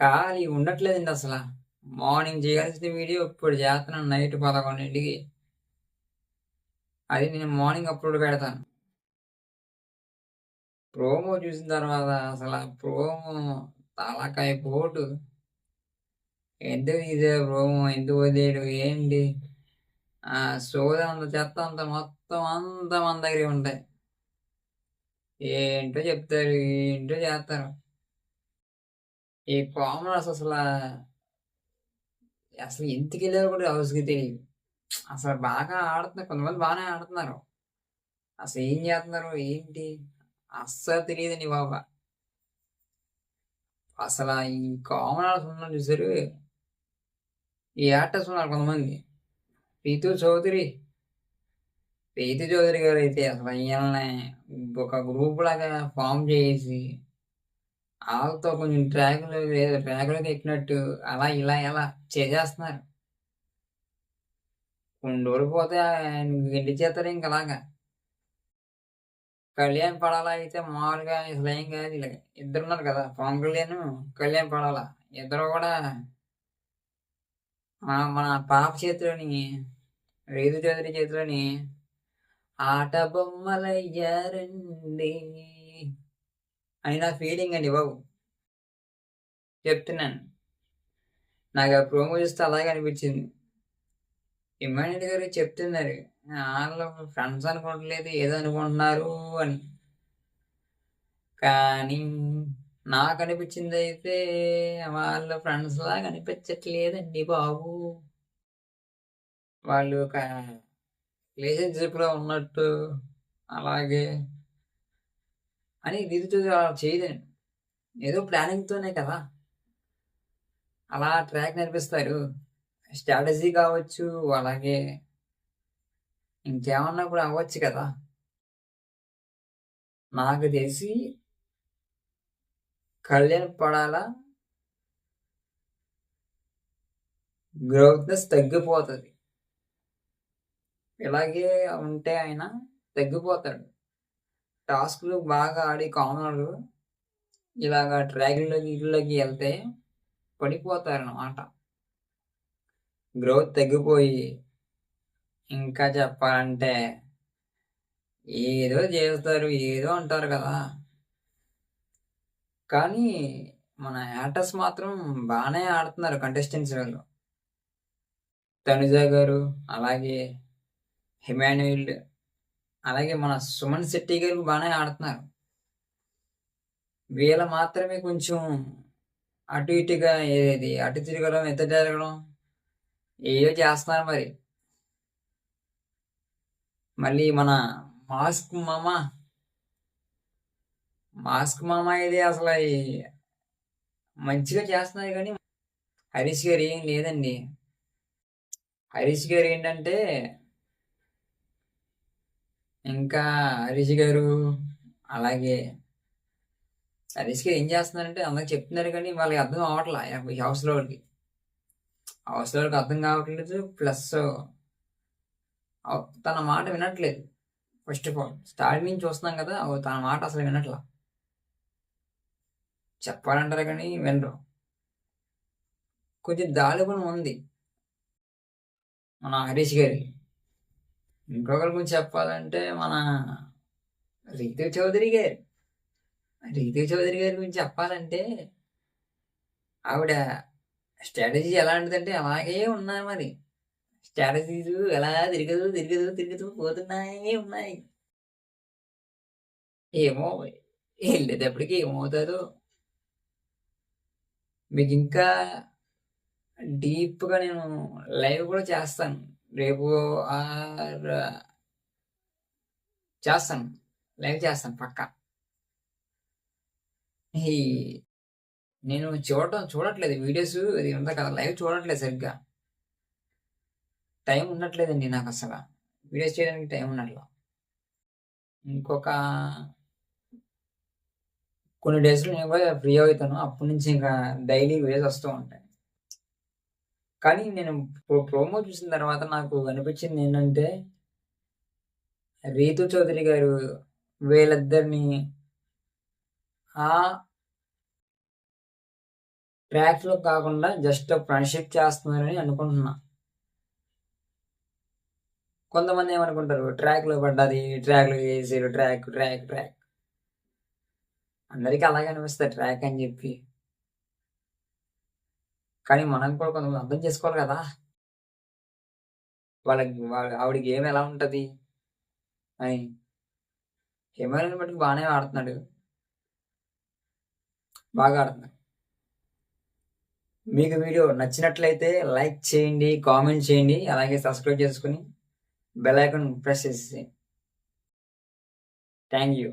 ఖాళీ ఉండట్లేదండి అసల. మార్నింగ్ చేయాల్సిన వీడియో ఇప్పుడు చేత్తన్నాను నైట్ 11కి. అది నేను మార్నింగ్ అప్‌లోడ్ పెడతాను. ప్రోమో చూసిన తర్వాత అసల ప్రోమో తలకాయ పోటు. ఎందుకు తీశారు ప్రోమో? ఎందుకు వదిలేయడు? ఏంటి? సోదంతా చెత్తంతా మొత్తం అంతా మన దగ్గరే ఉంటాయి. ఏంటో చెప్తారు, ఏంటో చేత్తారు. ఈ కామనర్స్ అసలు ఎందుకెళ్ళారో కూడా హౌస్‌కి తెలీదు. అసలు బాగా ఆడుతున్నారు. కొంతమంది బానే ఆడుతున్నారు. అసలేం జేత్తన్నారో ఏంటి? అస్సలు తెలీదండి బాబు. ఈ కామనర్స్ ఉన్నారు చూసారు? ఈ యాక్టర్స్ ఉన్నారు కొంతమంది. 'రీతూ చౌదరి'. 'రీతూ చౌదరి' గారైతే అసలు ఈళ్ళని ఒక గ్రూప్‌లాగా ఫార్మ్ చేసేసి, ఆళ్ళతో కొంచెం ట్రాక్‌లోకి ఎక్కినట్టు అలా ఇలా చేసేస్తున్నారు. కొన్ని రోజులు పోతే గెంటిచ్చేత్తారు ఇంక అలాగా. కళ్యాణ్ పడాలా అయితే మామూలుగా అసలేం కాదు ఈళ్ళకి. ఇద్దరున్నారు కదా! పవన్ కళ్యాణ్, కళ్యాణ్ పడాల. ఇద్దరు కూడా మన పాప చేతిలోని 'రీతూ చౌదరి' చేతిలోని ఆట బొమ్మలయ్యారండి అని నా ఫీలింగ్ అండి బాబు. చెప్తున్నాను. నాకు ఆ ప్రోమో చూస్తే అలాగే అనిపించింది. ఇమ్మాన్యుయేల్ గారు చెప్తున్నారు. ఆళ్ళు ఫ్రెండ్స్ అనుకోవట్లేదు ఏదో అనుకుంటున్నారు అని. కానీ నాకనిపించిందయితే వాళ్ళు ఫ్రెండ్స్‌లాగా అనిపించట్లేదండి బాబు. వాళ్ళు ఒక రిలేషన్‌షిప్‌లో ఉన్నట్టు అలాగే అని 'రీతూ చౌదరి' అలా చేయదండి. ఏదో ప్లానింగ్‌తోనే కదా! అలా ట్రాక్ నడిపిస్తారు. స్ట్రాటజీ కావచ్చు, అలాగే ఇంకేమన్నా కూడా అవ్వచ్చు కదా! నాకు తెలిసి 'కళ్యాణ్ పడాల' గ్రోత్‌నెస్ తగ్గిపోతది. ఇలాగే ఉంటే ఆయన తగ్గిపోతాడు. టాస్క్‌లు బాగా ఆడి కామనర్లు ఇలాగ ట్రాకుల్లోకి ఈటిల్లోకి ఎళ్తే పడిపోతారనమాట. గ్రోత్ తగ్గిపోయి ఇంకా చెప్పాలంటే ఏదో జేస్తారు, ఏదో అంటారు కదా! కానీ మన యాక్టర్స్ మాత్రం బానే ఆడుతున్నారు కంటెస్టెంట్స్ వీళ్ళు. 'తనుజ' గారు, అలాగే 'ఇమాన్యుయేల్' అలాగే మన 'సుమన్ శెట్టి' గారు బానే ఆడుతున్నారు. వీళ్ళు మాత్రమే కొంచెం అటు ఇటుగా అటు తిరగడం, ఇటు తిరగడం ఏయో చేస్తున్నారు మరి. మళ్ళీ మన 'మాస్క్ మామ' ఇది మంచిగా చేస్తున్నారు గానీ, హరీష్ గారు ఏం లేదండి. హరీష్ గారు ఏంటంటే, ఇంకా హరీష్ గారు అలాగే హరీష్ గారు ఏం చేస్తున్నారంటే అందరికి చెప్తున్నారు కానీ వాళ్ళకి అర్థం అవ్వట్లా ఈ హౌస్‌లో వాళ్ళకి. హౌస్‌లో వాళ్ళకి అర్థం కావట్లేదు. ప్లస్ తన మాట వినట్లేదు. ఫస్ట్ ఆఫ్ ఆల్ స్టార్టింగ్ నుంచి చూస్తున్నాం కదా! తన మాట అసలు వినట్లా. చెప్పాలంటారు కానీ వినరు. కొంచెం దాలుగుణం ఉంది మన హరీష్ గారికి. ఇంకొకరి గురించి చెప్పాలంటే మన 'రీతూ చౌదరి' గారు. 'రీతూ చౌదరి' గారి గురించి చెప్పాలంటే ఆవిడ స్ట్రాటజీ ఎలాంటిదంటే అలాగే ఉన్నాయి మరి. స్ట్రాటజీలు ఎలా తిరుగుతూ పోతున్నాయి ఉన్నాయి. ఏమో ఎళ్ళేటప్పటికి ఏమవుతదో! మీకింకా డీప్‌గా నేను లైవ్ కూడా చేస్తాను. రేపు ఆర్ చేస్తాను. లైవ్ చేస్తాను పక్కా. ఈ నేను చూడట్లేదు వీడియోస్ ఇది ఉంది కదా! లైవ్ చూడట్లేదు సరిగ్గా. టైం ఉండట్లేదండి నాకసల. వీడియోస్ చేయడానికి టైం ఉండట్ల. ఇంకొక కొన్ని డేస్‌లో నేను కూడా ఫ్రీ అవుతాను. అప్పటి నుంచి ఇంకా డైలీ వీడియోస్ వస్తూ ఉంటాయి. కానీ నేను ప్రోమో చూసిన తర్వాత నాకు అనిపించిందేంటంటే, 'రీతూ చౌదరి' గారు వీళ్ళిద్దరిని ఆ ట్రాక్‌లో కాకుండా జస్ట్ ఫ్రెండ్‌షిప్ చేస్తున్నారని అనుకుంటున్నా. కొంతమంది ఏమనుకుంటారు ట్రాక్‌లో పడ్డది, ట్రాక్‌లో చేసిర్రు ట్రాక్, ట్రాక్, ట్రాక్. అందరికి అలాగే అనిపిస్తది ట్రాక్ అని చెప్పి. కానీ మనం కూడా కొంతమంది అర్థం చేసుకోవాలి కదా! ఆవిడ గేమ్ ఎలా ఉంటది అని. హిమాలయన్ మట్టుకు బానే ఆడుతున్నాడు. బాగా ఆడుతున్నాడు. మీకు వీడియో నచ్చినట్లయితే లైక్ చేయండి, కామెంట్ చేయండి. అలాగే సబ్స్క్రైబ్ చేసుకొని బెల్ ఐకాన్ ప్రెస్ చేసేసేయండి. Thank you.